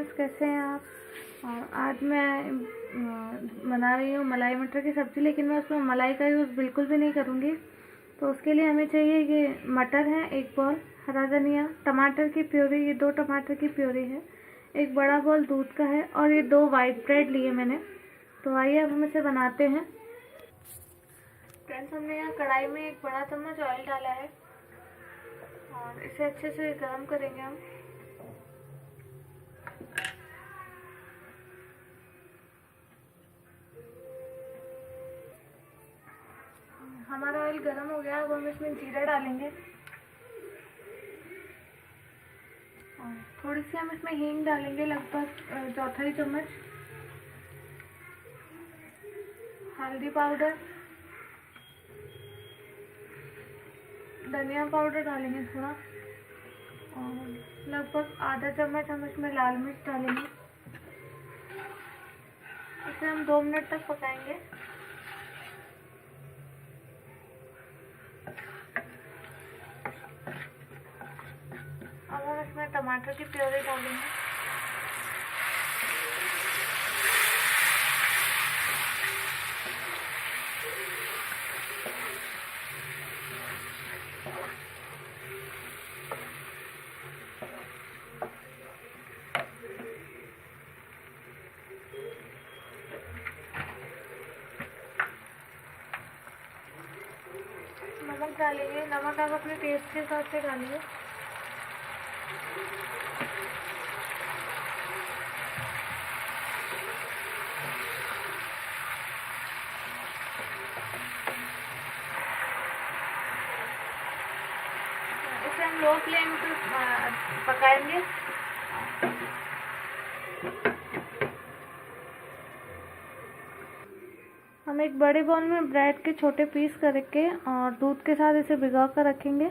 Friends, कैसे हैं आप। और आज मैं बना रही हूँ मलाई मटर की सब्ज़ी, लेकिन मैं उसमें मलाई का यूज़ बिल्कुल भी नहीं करूँगी। तो उसके लिए हमें चाहिए ये मटर है 1 बॉल, हरा धनिया, टमाटर की प्योरी, ये 2 टमाटर की प्योरी है, 1 बड़ा बॉल दूध का है और ये 2 वाइट ब्रेड लिए मैंने। तो आइए अब हम इसे बनाते हैं। फ्रेंड्स, हमने यहाँ कढ़ाई में 1 बड़ा चम्मच ऑयल डाला है और इसे अच्छे से गर्म करेंगे हम। हमारा ऑयल गर्म हो गया। अब हम इसमें जीरा डालेंगे और थोड़ी सी हम इसमें हींग डालेंगे, लगभग 1/4 चम्मच। हल्दी पाउडर, धनिया पाउडर डालेंगे थोड़ा और लगभग आधा चम्मच हम इसमें लाल मिर्च डालेंगे। इसे हम 2 मिनट तक पकाएंगे। अब हम इसमें टमाटर की प्योरी डालेंगे। नमक डालेंगे। नमक आप अपने टेस्ट के हिसाब से डालिए। इसे हम लो फ्लेम पर पकाएंगे। हम एक बड़े बाउल में ब्रेड के छोटे पीस करके और दूध के साथ इसे भिगो कर रखेंगे।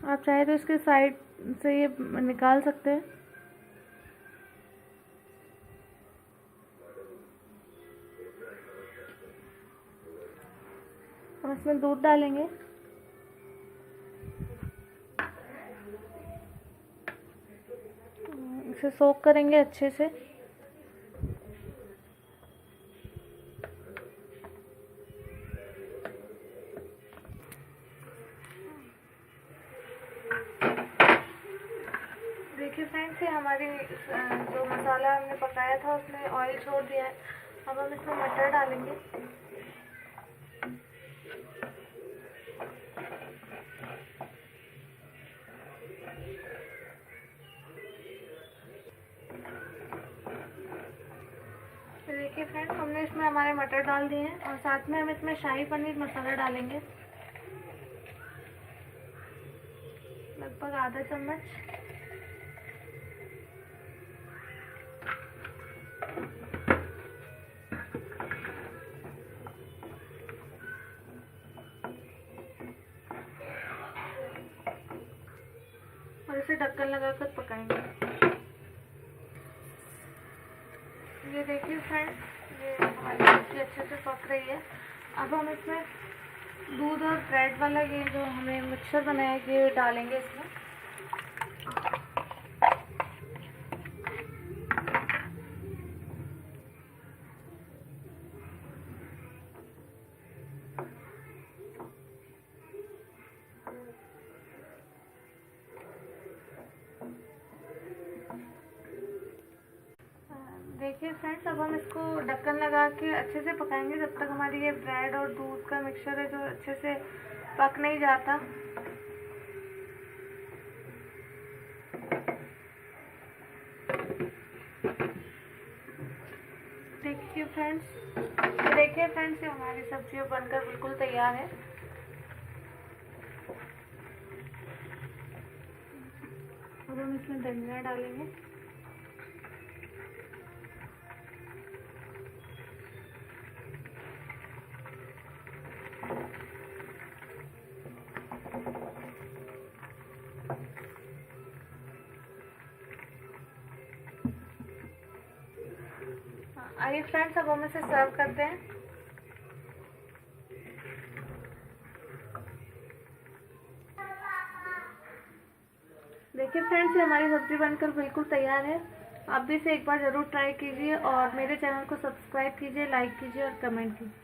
आप चाहे तो इसके साइड से ये निकाल सकते हैं। हम इसमें दूध डालेंगे। इसे सोक करेंगे अच्छे से। देखिए फ्रेंड्स, ये हमारी जो मसाला हमने पकाया था उसने ऑयल छोड़ दिया है। अब हम इसमें मटर डालेंगे। देखिए फ्रेंड्स, हमने इसमें हमारे मटर डाल दिए हैं और साथ में हम इसमें शाही पनीर मसाला डालेंगे, लगभग आधा चम्मच। और इसे ढक्कन लगाकर पकाएंगे। ये देखिए फ्रेंड्स, ये हमारी सब्जी अच्छे से पक रही है। अब हम इसमें दूध और ब्रेड वाला ये जो हमने मिक्सचर बनाया है ये डालेंगे इसमें। देखिए फ्रेंड्स, अब हम इसको ढक्कन लगा के अच्छे से पकाएंगे जब तक हमारी ये ब्रेड और दूध का मिक्सचर है जो अच्छे से पक नहीं जाता। देखिए फ्रेंड्स, ये हमारी सब्जी बनकर बिल्कुल तैयार है। अब हम इसमें धनिया डालेंगे। आइए फ्रेंड्स, अब हम इसे सर्व करते हैं। देखिए फ्रेंड्स, ये हमारी सब्ज़ी बनकर बिल्कुल तैयार है। आप भी इसे एक बार ज़रूर ट्राई कीजिए और मेरे चैनल को सब्सक्राइब कीजिए, लाइक कीजिए और कमेंट कीजिए।